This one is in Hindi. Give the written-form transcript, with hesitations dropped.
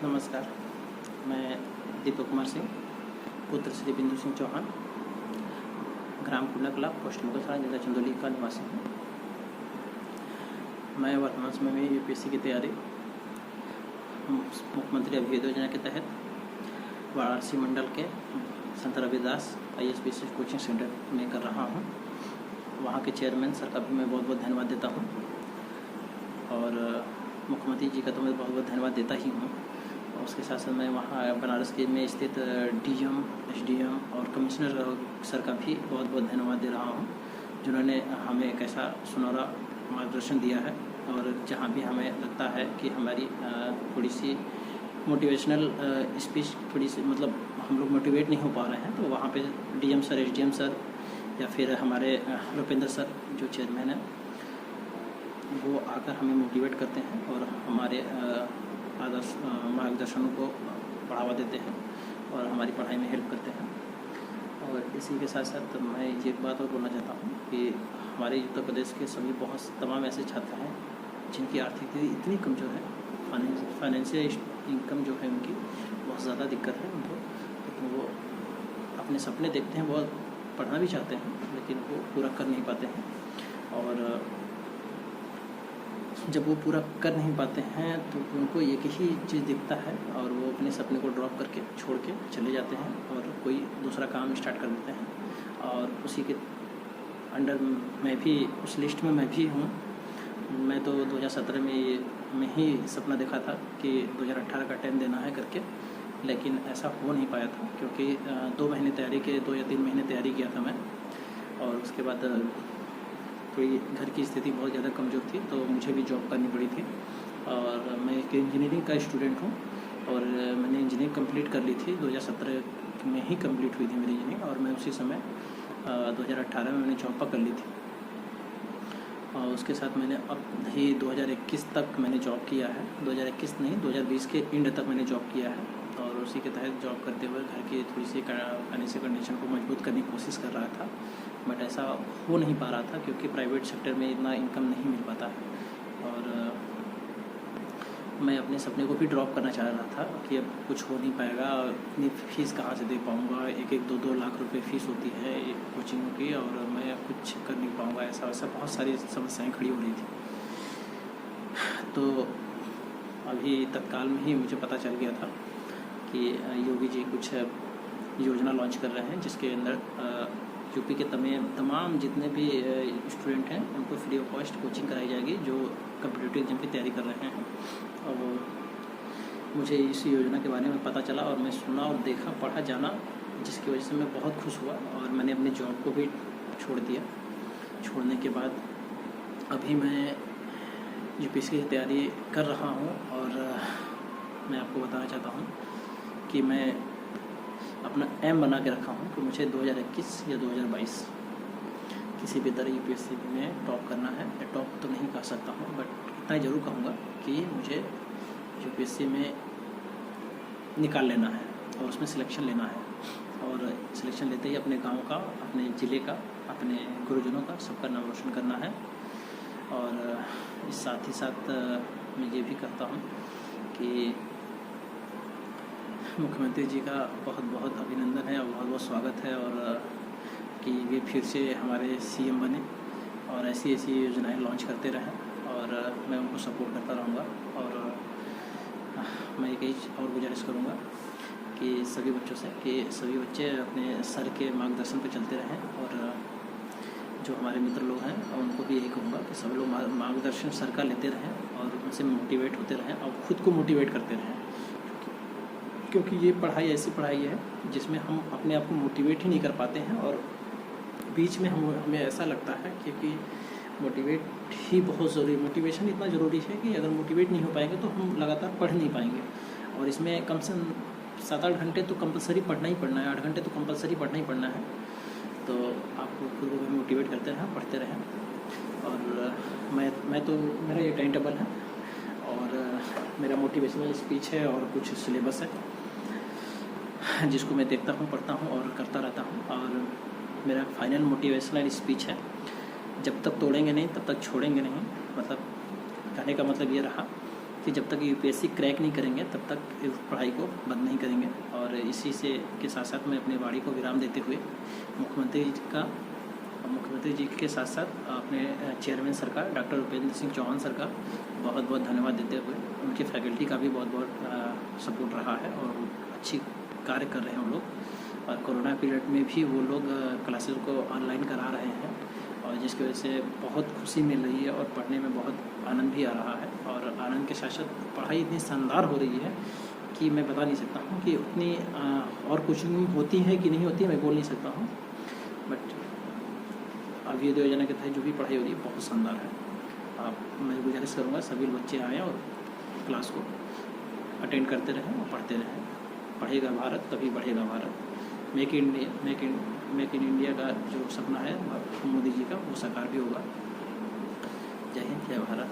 नमस्कार, मैं दीपक कुमार सिंह, पुत्र श्री बिंदु सिंह चौहान, ग्राम कुंडकला, पोस्ट मुगलसराय, जिला चंदौली का निवासी हूँ। मैं वर्तमान समय में यूपीएससी की तैयारी मुख्यमंत्री अभ्युदय योजना के तहत वाराणसी मंडल के संत रविदास IAS कोचिंग सेंटर में कर रहा हूँ। वहाँ के चेयरमैन सर का भी मैं बहुत बहुत धन्यवाद देता हूँ और मुख्यमंत्री जी का तो मैं बहुत बहुत धन्यवाद देता ही हूँ। उसके साथ साथ मैं वहाँ बनारस के में स्थित DM, SDM और कमिश्नर सर का भी बहुत बहुत धन्यवाद दे रहा हूँ, जिन्होंने हमें एक ऐसा सुनहरा मार्गदर्शन दिया है। और जहाँ भी हमें लगता है कि हमारी थोड़ी सी मोटिवेशनल स्पीच थोड़ी सी मतलब हम लोग मोटिवेट नहीं हो पा रहे हैं, तो वहाँ पे DM सर, SDM सर या फिर हमारे रुपेंद्र सर जो चेयरमैन हैं, वो आकर हमें मोटिवेट करते हैं और हमारे आदर्श मार्गदर्शनों को बढ़ावा देते हैं और हमारी पढ़ाई में हेल्प करते हैं। और इसी के साथ साथ मैं ये बात और बोलना चाहता हूँ कि हमारे उत्तर प्रदेश के सभी तमाम ऐसे छात्र हैं जिनकी आर्थिक स्थिति इतनी कमज़ोर है, फाइनेंशियल इनकम जो है उनकी बहुत ज़्यादा दिक्कत है उनको, लेकिन वो अपने सपने देखते हैं, बहुत पढ़ना भी चाहते हैं, लेकिन वो पूरा कर नहीं पाते हैं। और जब वो पूरा कर नहीं पाते हैं तो उनको एक ही चीज़ दिखता है और वो अपने सपने को ड्रॉप करके छोड़ के चले जाते हैं और कोई दूसरा काम स्टार्ट कर देते हैं। और उसी के अंडर मैं भी उस लिस्ट में मैं भी हूँ। मैं तो 2017 में ही सपना देखा था कि 2018 का टेस्ट देना है करके, लेकिन ऐसा हो नहीं पाया था क्योंकि 2 महीने तैयारी के 2 या 3 महीने तैयारी किया था मैं। और उसके बाद थोड़ी घर की स्थिति बहुत ज़्यादा कमज़ोर थी, तो मुझे भी जॉब करनी पड़ी थी। और मैं एक इंजीनियरिंग का स्टूडेंट हूँ और मैंने इंजीनियरिंग कंप्लीट कर ली थी, 2017 में ही कंप्लीट हुई थी मेरी इंजीनियरिंग। और मैं उसी समय 2018 में मैंने जॉब पकड़ ली थी और उसके साथ मैंने अब ही 2021 तक मैंने जॉब किया है। 2021 नहीं, 2020 के एंड तक मैंने जॉब किया है। और उसी के तहत जॉब करते हुए घर की थोड़ी सी फाइनेंशियल कंडीशन को मजबूत करने की कोशिश कर रहा था, बट ऐसा हो नहीं पा रहा था क्योंकि प्राइवेट सेक्टर में इतना इनकम नहीं मिल पाता है। और मैं अपने सपने को भी ड्रॉप करना चाह रहा था कि अब कुछ हो नहीं पाएगा, इतनी फ़ीस कहाँ से दे पाऊँगा, 1-2 लाख रुपए फ़ीस होती है कोचिंग की, और मैं कुछ कर नहीं पाऊँगा। ऐसा वैसा बहुत सारी समस्याएं खड़ी हो रही थी। तो अभी तत्काल में ही मुझे पता चल गया था कि योगी जी कुछ योजना लॉन्च कर रहे हैं, जिसके अंदर यूपी के तमाम जितने भी स्टूडेंट हैं उनको फ्री ऑफ कॉस्ट कोचिंग कराई जाएगी जो कॉम्पिटिटिव एग्जाम की तैयारी कर रहे हैं। और मुझे इस योजना के बारे में पता चला और मैं सुना और देखा, पढ़ा, जाना, जिसकी वजह से मैं बहुत खुश हुआ और मैंने अपने जॉब को भी छोड़ दिया। छोड़ने के बाद अभी मैं यूपीएससी की तैयारी कर रहा हूँ और मैं आपको बताना चाहता हूँ कि मैं अपना एम बना के रखा हूँ कि मुझे 2021 या 2022 किसी भी तरह यूपीएससी में टॉप करना है। टॉप तो नहीं कर सकता हूँ, बट इतना ज़रूर कहूँगा कि मुझे यूपीएससी में निकाल लेना है और उसमें सिलेक्शन लेना है। और सिलेक्शन लेते ही अपने गांव का, अपने ज़िले का, अपने गुरुजनों का, सबका नाम रोशन करना है। और इस साथ ही साथ मैं ये भी कहता हूँ कि मुख्यमंत्री जी का बहुत बहुत अभिनंदन है और बहुत बहुत स्वागत है, और कि वे फिर से हमारे CM बने और ऐसी ऐसी योजनाएं लॉन्च करते रहें और मैं उनको सपोर्ट करता रहूँगा। और मैं एक ही और गुजारिश करूँगा कि सभी बच्चों से कि सभी बच्चे अपने सर के मार्गदर्शन पर चलते रहें। और जो हमारे मित्र लोग हैं उनको भी यही कहूँगा कि सब लोग मार्गदर्शन सर का लेते रहें और उनसे मोटिवेट होते रहें और ख़ुद को मोटिवेट करते रहें, क्योंकि ये पढ़ाई ऐसी पढ़ाई है जिसमें हम अपने आप को मोटिवेट ही नहीं कर पाते हैं और बीच में हमें ऐसा लगता है क्योंकि मोटिवेट ही बहुत ज़रूरी, मोटिवेशन इतना ज़रूरी है कि अगर मोटिवेट नहीं हो पाएंगे तो हम लगातार पढ़ नहीं पाएंगे। और इसमें कम से कम 7-8 घंटे तो कंपलसरी पढ़ना ही पढ़ना है, 8 घंटे तो कंपलसरी पढ़ना ही पढ़ना है। तो आप खुद को भी मोटिवेट करते रहें, पढ़ते रहें। और मैं तो मेरा ये टाइम टेबल है और मेरा मोटिवेशनल स्पीच है और कुछ सिलेबस है जिसको मैं देखता हूँ, पढ़ता हूँ और करता रहता हूँ। और मेरा फाइनल मोटिवेशनल स्पीच है, जब तक तोड़ेंगे नहीं तब तक छोड़ेंगे नहीं। मतलब कहने का मतलब ये रहा कि जब तक यूपीएससी क्रैक नहीं करेंगे तब तक इस पढ़ाई को बंद नहीं करेंगे। और इसी से के साथ साथ मैं अपनी वाणी को विराम देते हुए मुख्यमंत्री जी के साथ साथ अपने चेयरमैन सरकार डॉक्टर भूपेंद्र सिंह चौहान सर का बहुत बहुत धन्यवाद देते हुए, उनके फैकल्टी का भी बहुत बहुत सपोर्ट रहा है और अच्छी कार्य कर रहे हैं वो लोग। और कोरोना पीरियड में भी वो लोग क्लासेस को ऑनलाइन करा रहे हैं और जिसकी वजह से बहुत खुशी मिल रही है और पढ़ने में बहुत आनंद भी आ रहा है। और आनंद के साथ साथ पढ़ाई इतनी शानदार हो रही है कि मैं बता नहीं सकता हूँ कि उतनी और कोचिंग होती है कि नहीं होती है, मैं बोल नहीं सकता हूँ। बट अभ्युदय योजना के तहत जो भी पढ़ाई हो रही है बहुत शानदार है। मैं गुजारिश करूँगा सभी बच्चे आएँ और क्लास को अटेंड करते रहें और पढ़ते रहें। पढ़ेगा भारत तभी बढ़ेगा भारत। मेक इन इंडिया का जो सपना है मोदी जी का, वो साकार भी होगा। जय हिंद, जय भारत।